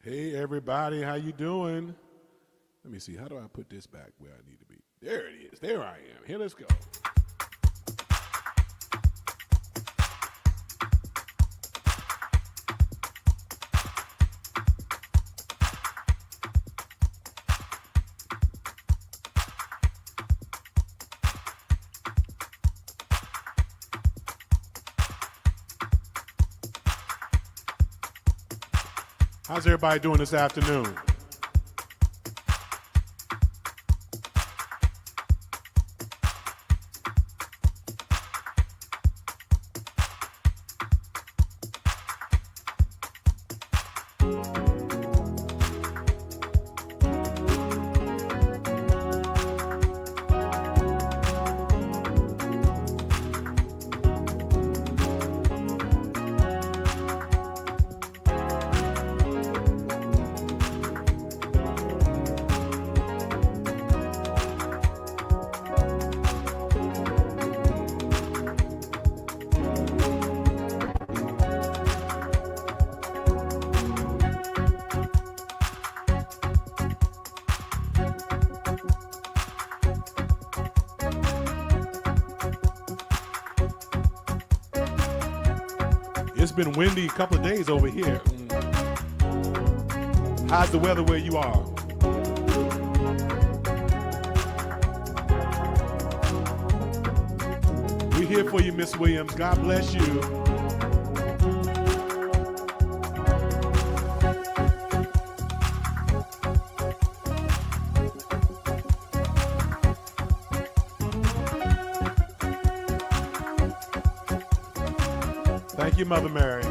Hey everybody, how you doing? Let me see, how do I put this back where I need to be? There it is, there I am. Here, let's go. How's everybody doing this afternoon? It's been windy a couple of days over here. How's the weather where you are? We're here for you, Miss Williams. God bless you. Thank you, Mother Mary.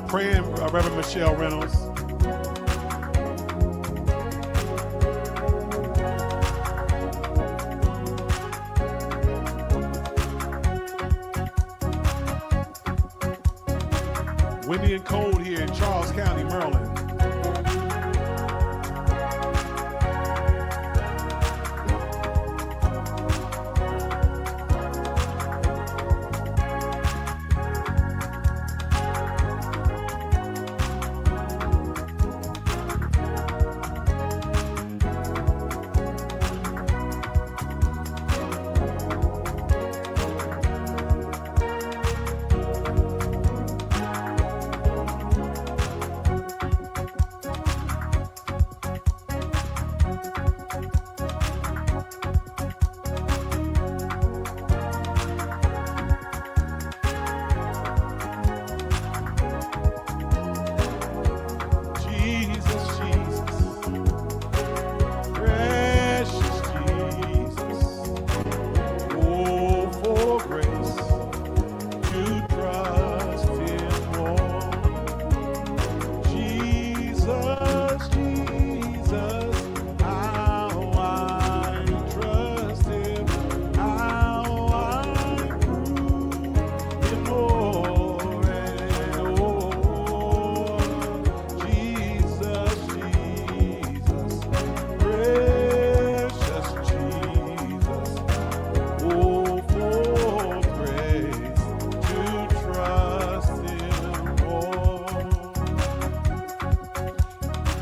Praying, Reverend Michelle Reynolds. Windy and cold here in Charles County, Maryland.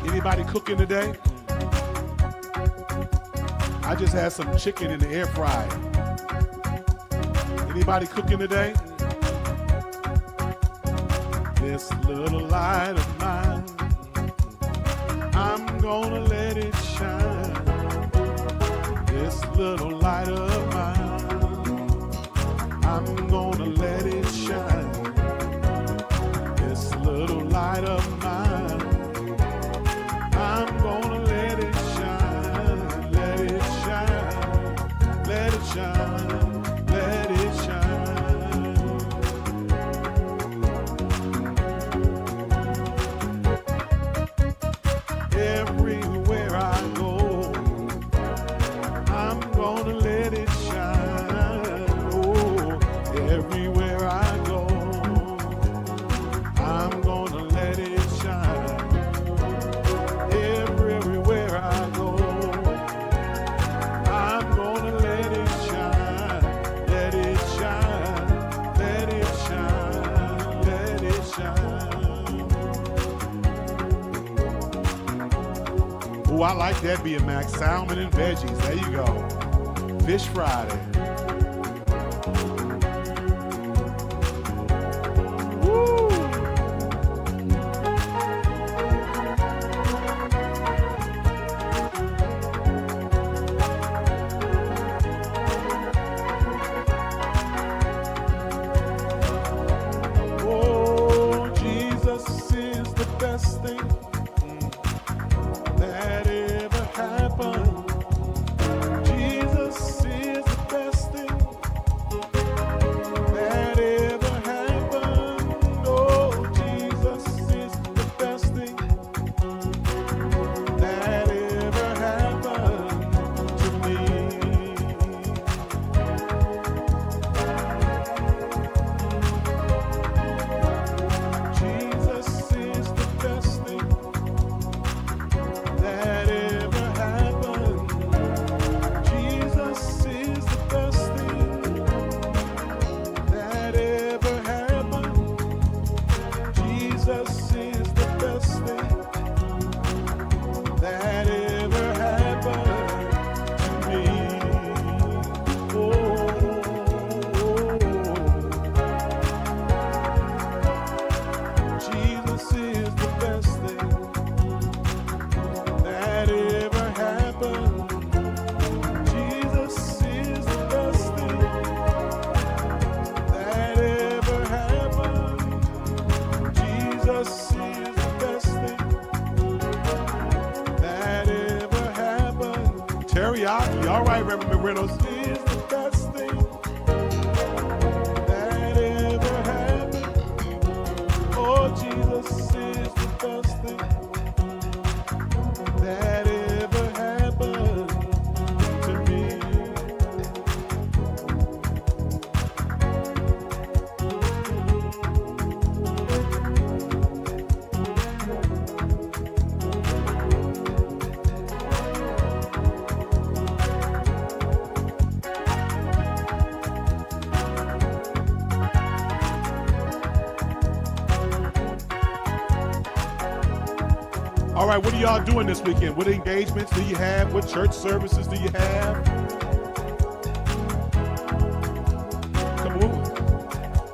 Anybody cooking today? I just had some chicken in the air fryer. Anybody cooking today? This little light of mine, I'm gonna let it shine. This little light of mine, I'm gonna let it shine. This little light of mine, I'm gonna let it shine, let it shine, let it shine, let it shine. Oh, I like that, BMX. Salmon and veggies. There you go. Fish Friday. Woo! Oh, Jesus is the best thing that ever happened. Jesus is the best thing that ever happened. Oh, Jesus is the best thing that ever happened to me. Jesus is the best thing that ever happened. Jesus is the best thing that ever happened. Jesus is the best thing that ever happened to me. Oh, Jesus is the best thing that ever happened. Jesus is the best thing that ever happened. Jesus is the best thing that ever happened. Teriyaki, all right, Reverend Reynolds is the best thing that ever happened. Oh, Jesus is the best thing that ever happened to me. All right, what are y'all doing this weekend? What engagements do you have? What church services do you have? Come on.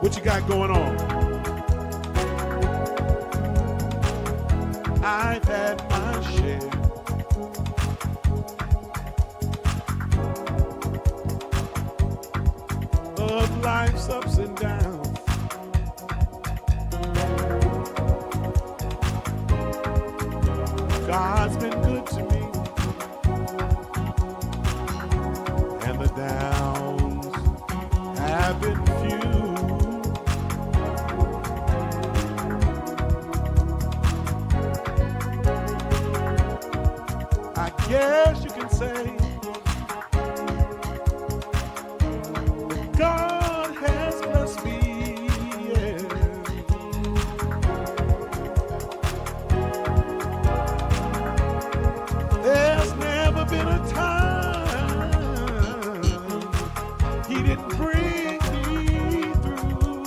What you got going on? I've had my share of life's ups and downs. God's been good to me, and the downs have been few. I guess you can say that God has blessed me, yeah. There's never been a time He didn't bring me through.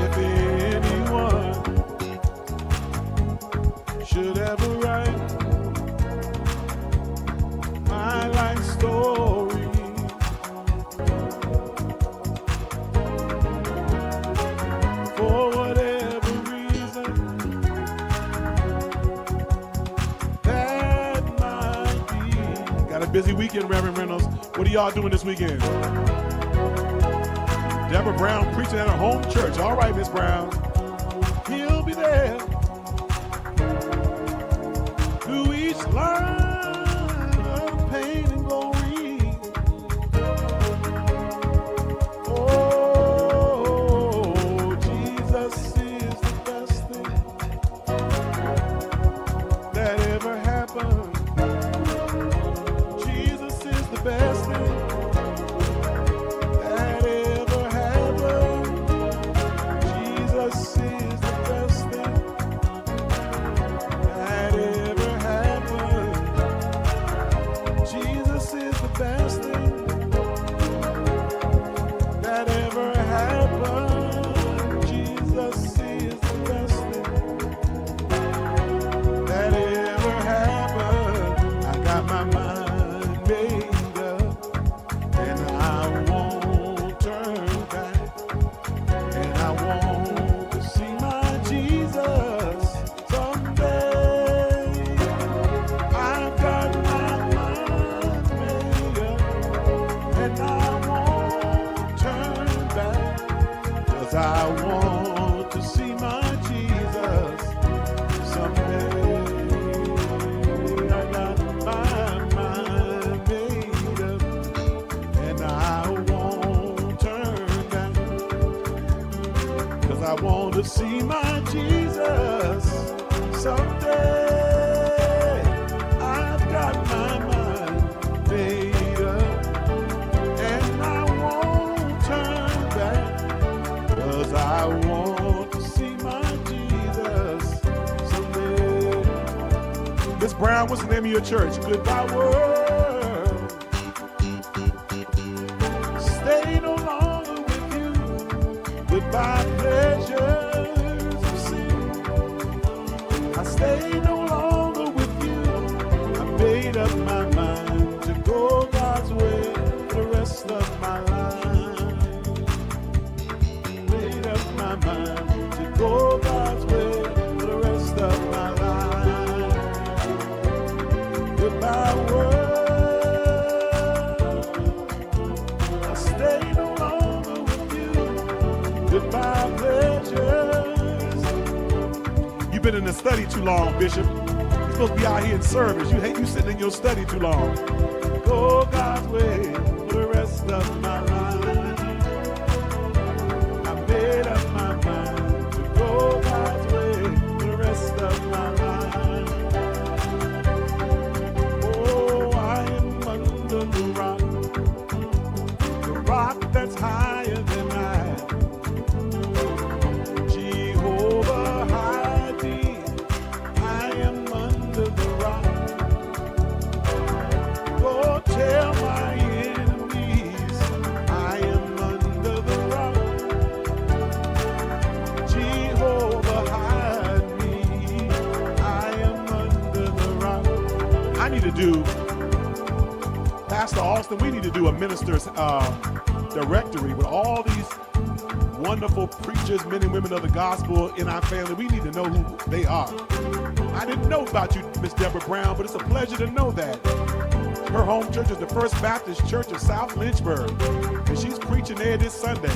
If anyone should ever write my life story, for whatever reason that might be. Got a busy weekend, Reverend Reynolds. What are y'all doing this weekend? Deborah Brown preaching at a home church. All right, Miss Brown. He'll be there through each line of pain and glory. Oh, Jesus is the best thing that ever happened. Jesus is the best thing that ever happened. Jesus is the best thing that ever happened 'cause I want to see my Jesus someday. I got my mind made up, and I won't turn back, 'cause I want to see my Jesus someday. I've got my mind made up, and I won't turn back, 'cause I want to see my Jesus someday. Miss Brown, what's the name of your church? Goodbye world, stay no longer with you. Goodbye pleasures of sin, I stay no longer with you. I made up my mind to go God's way the rest of my life. Made up my mind to go God's way the rest of my life. Goodbye world, I stay no longer with you. Goodbye pleasures. You've been in the study too long, Bishop. You're supposed to be out here in service. You sitting in your study too long. Go God's way for the rest of my life. I made up my mind to go God's way for the rest of my life. Oh, I am under the rock that's higher than I. Jehovah hide me, I am under the rock. Go tell my enemies I am under the rock. Jehovah hide me, I am under the rock. I need to do, Pastor Austin, we need to do a minister's directory with all these wonderful preachers, men and women of the gospel in our family. We need to know who they are. I didn't know about you, Miss Deborah Brown, but it's a pleasure to know that. Her home church is the First Baptist Church of South Lynchburg, and she's preaching there this Sunday.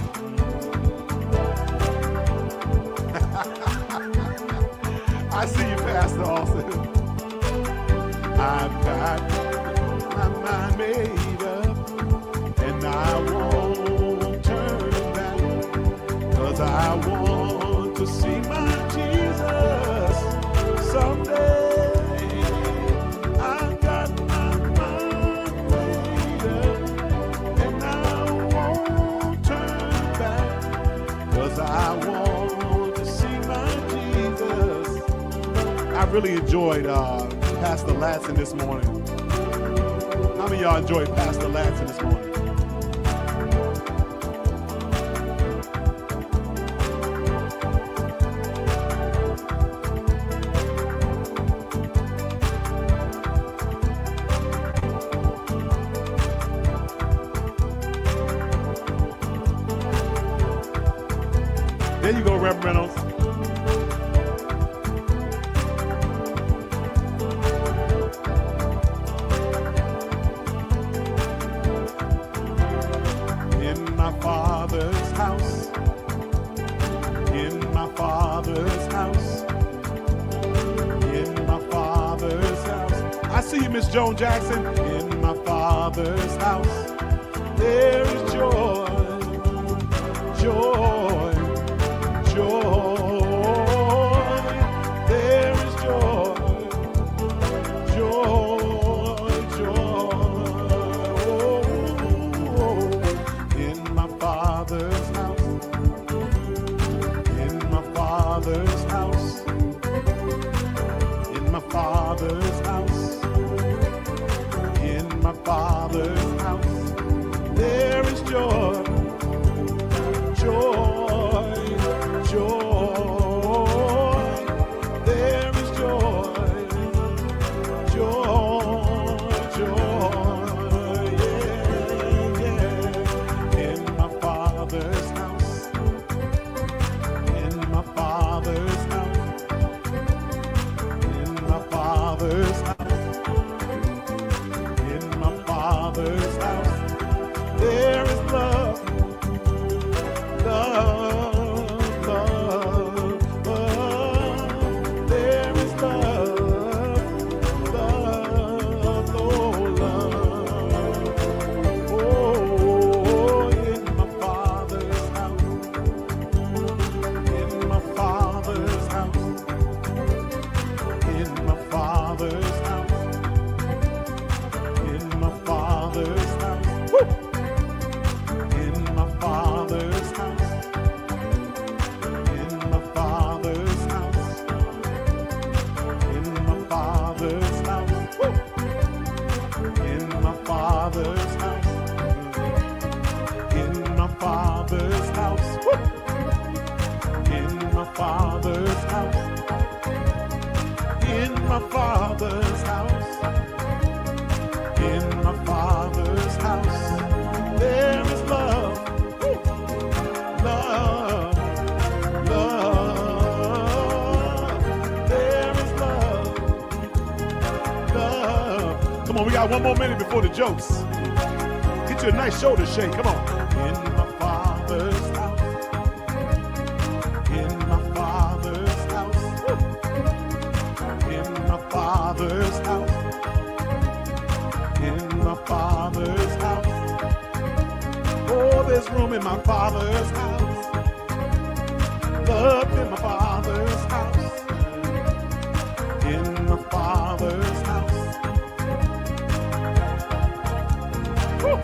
I see you, Pastor Austin. I've got my mind made up, and I won't turn back, 'cause I want to see my Jesus someday. I've got my mind made up, and I won't turn back, 'cause I want to see my Jesus. I really enjoyed Pastor Latson this morning. How many of y'all enjoyed Pastor Latson this morning? There you go, Reverend Reynolds. In my Father's house, in my Father's house, in my Father's house. I see you, Miss Joan Jackson. In my Father's house, there is joy, joy, joy. There is joy, joy, joy. Oh, in my Father's house, in my Father's house, in my Father's house, in my Father's house, there is joy, joy, joy. There is joy, joy, joy. Yeah, yeah. In my Father's house, in my Father's house, in my Father's house, in my Father's house, there is love. Father's house. In my Father's house, there is love. Love. Love. There is love. Love. Come on, we got one more minute before the jokes. Get you a nice shoulder shake. Come on. In my Father's house. In my Father's house. In my Father's house. In my Father's house. Oh, there's room in my Father's house. Love in my Father's house. In my Father's house. Woo.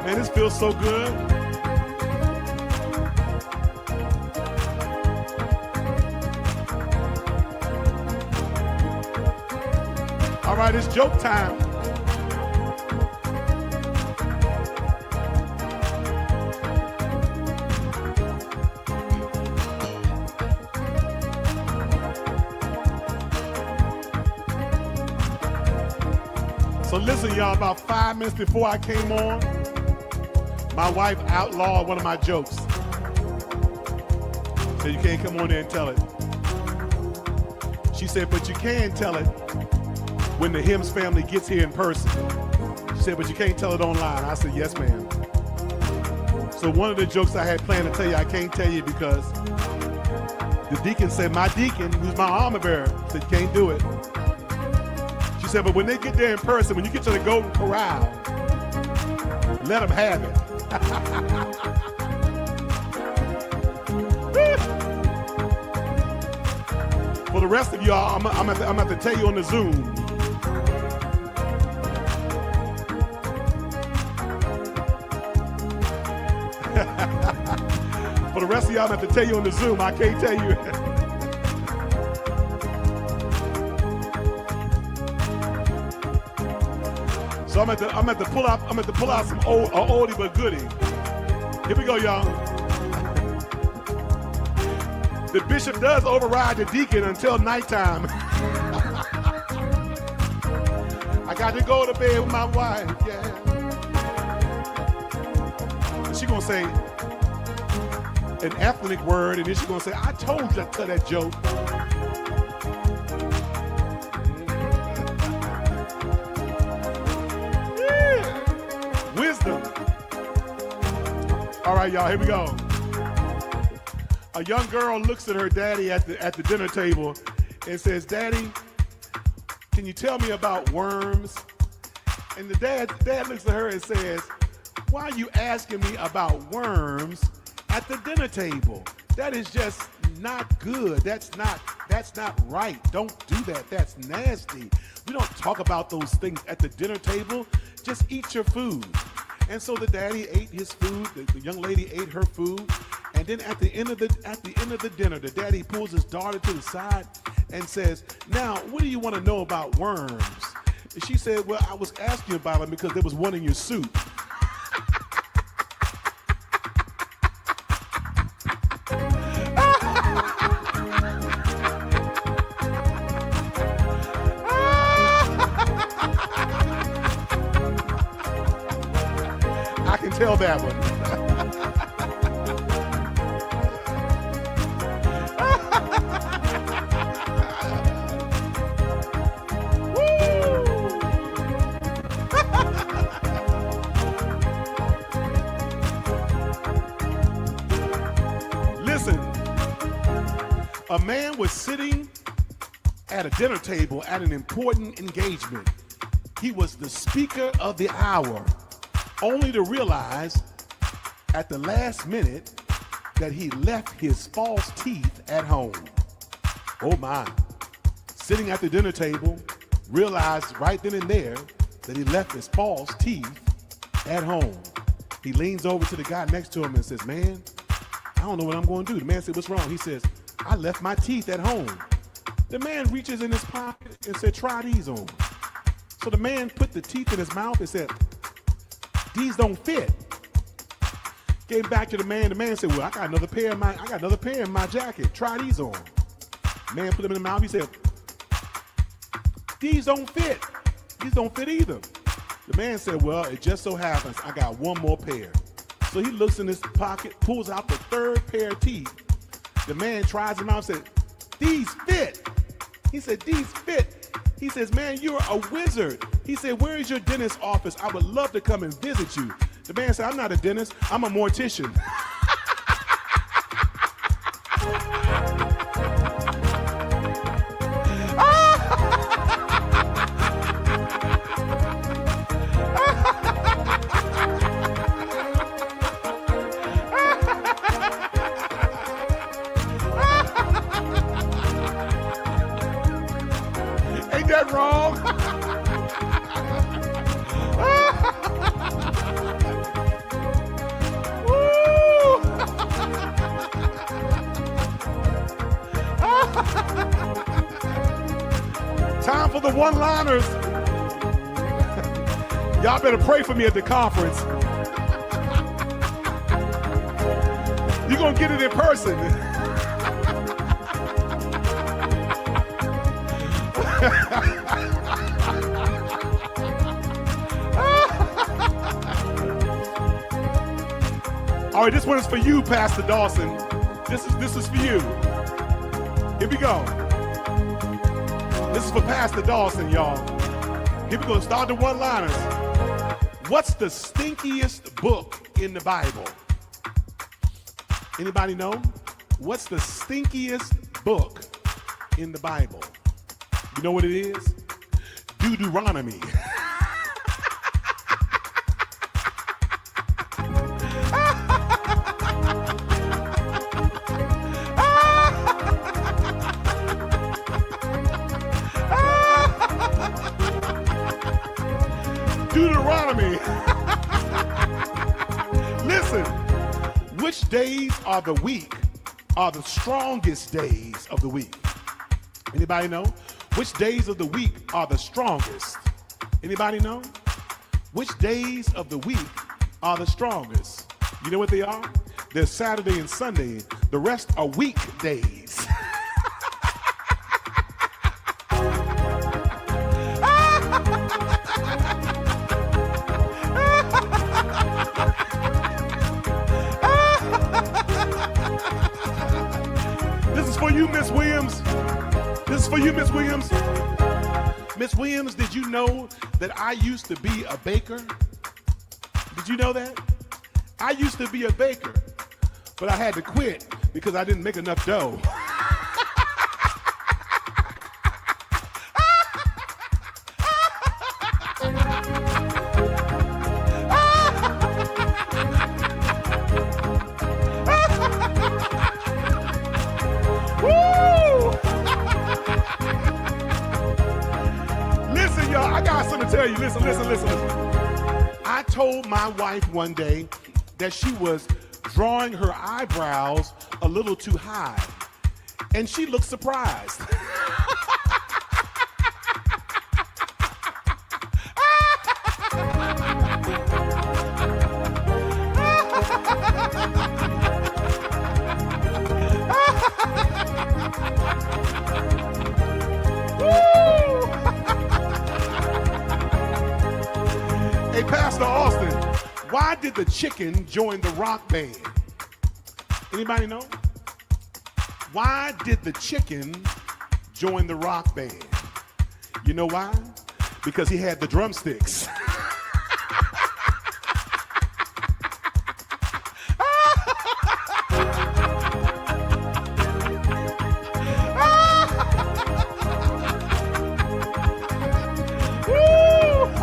Man, this feels so good. All right, it's joke time. So listen, y'all, about 5 minutes before I came on, my wife outlawed one of my jokes. So you can't come on there and tell it. She said, but you can tell it when the Hims family gets here in person. She said, but you can't tell it online. I said, yes, ma'am. So one of the jokes I had planned to tell you, I can't tell you because the deacon said, my deacon, who's my armor bearer, said, can't do it. She said, but when they get there in person, when you get to the Golden Corral, let them have it. For the rest of y'all, I'm going to tell you on the Zoom. For the rest of y'all, I'm going to tell you on the Zoom. I can't tell you. So I'm going to pull out some oldie but goodie. Here we go, y'all. The bishop does override the deacon until nighttime. I got to go to bed with my wife, yeah. She gonna say an ethnic word, and then she gonna say, I told you to tell that joke. Yeah. Wisdom. All right, y'all, here we go. A young girl looks at her daddy at the dinner table and says, Daddy, can you tell me about worms? And the dad looks at her and says, why are you asking me about worms at the dinner table? That is just not good. That's not right. Don't do that. That's nasty. We don't talk about those things at the dinner table. Just eat your food. And so the daddy ate his food. The young lady ate her food. And then at the end of the dinner, the daddy pulls his daughter to the side and says, now, what do you want to know about worms? And she said, well, I was asking about them because there was one in your soup. I can tell that one. Listen, a man was sitting at a dinner table at an important engagement. He was the speaker of the hour, only to realize at the last minute that he left his false teeth at home. Oh my. Sitting at the dinner table, realized right then and there that he left his false teeth at home. He leans over to the guy next to him and says, man, I don't know what I'm going to do. The man said, what's wrong? He says, I left my teeth at home. The man reaches in his pocket and said, try these on. So the man put the teeth in his mouth and said, these don't fit. Came back to the man. The man said, well, I got another pair in my jacket. Try these on. The man put them in the mouth. He said, these don't fit. These don't fit either. The man said, well, it just so happens I got one more pair. So he looks in his pocket, pulls out the third pair of teeth. The man tries them out and said, these fit. He said, these fit. He says, man, you're a wizard. He said, where is your dentist's office? I would love to come and visit you. The man said, I'm not a dentist, I'm a mortician. Ain't that wrong? Time for the one-liners. Y'all better pray for me at the conference. You're gonna get it in person. All right, this one is for you, Pastor Dawson. This is for you. Here we go. This is for Pastor Dawson, y'all. Here we go. Start the one-liners. What's the stinkiest book in the Bible? Anybody know? What's the stinkiest book in the Bible? You know what it is? Deuteronomy. Deuteronomy. Listen, which days of the week are the strongest days of the week? Anybody know? Which days of the week are the strongest? Anybody know? Which days of the week are the strongest? You know what they are? They're Saturday and Sunday. The rest are weekdays. This is for you, Miss Williams. This is for you, Miss Williams. Miss Williams, did you know that I used to be a baker? Did you know that? I used to be a baker, but I had to quit because I didn't make enough dough. I got something to tell you. Listen. I told my wife one day that she was drawing her eyebrows a little too high, and she looked surprised. Hey, Pastor Austin, why did the chicken join the rock band? Anybody know? Why did the chicken join the rock band? You know why? Because he had the drumsticks. Woo!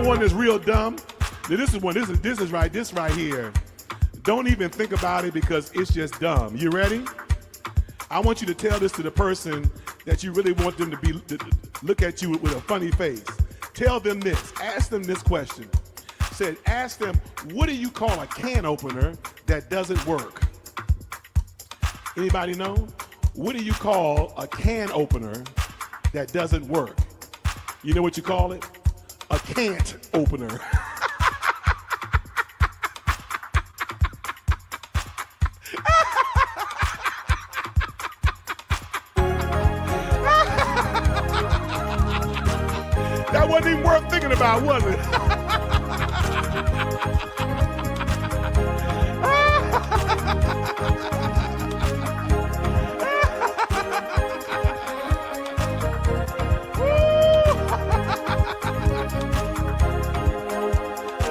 one that's real dumb? Now, this is one. This right here. Don't even think about it because it's just dumb. You ready? I want you to tell this to the person that you really want them to look at you with a funny face. Tell them this. Ask them this question. Ask them, what do you call a can opener that doesn't work? Anybody know? What do you call a can opener that doesn't work? You know what you call it? A can't opener. That wasn't even worth thinking about, was it?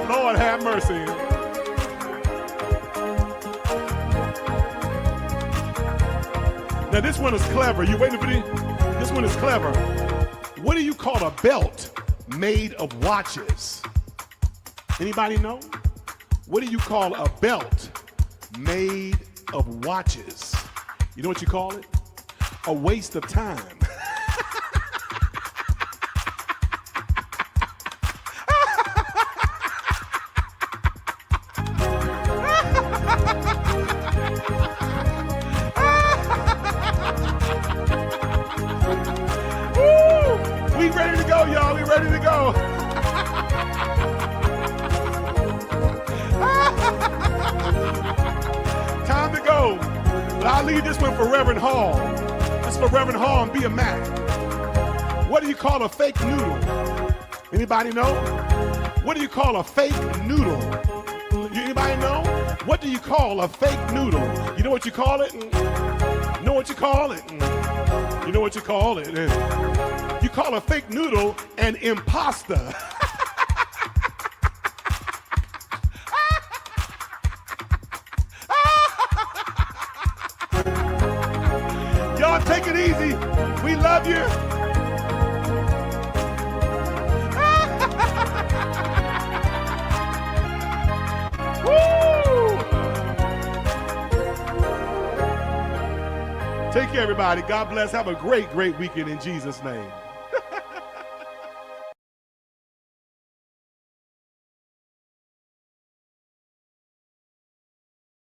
Lord have mercy. Now this one is clever. You waiting for this one is clever. What do you call a belt made of watches? Anybody know? What do you call a belt made of watches? You know what you call it? A waste of time. We ready to go, y'all. We ready to go. Time to go. But I'll leave this one for Reverend Hall. This is for Reverend Hall and Bia Mack. What do you call a fake noodle? Anybody know? What do you call a fake noodle? Anybody know? What do you call a fake noodle? You know what you call it? You know what you call it? You know what you call it? You call a fake noodle an imposter. Y'all take it easy. We love you. Woo! Take care, everybody. God bless. Have a great, great weekend in Jesus' name.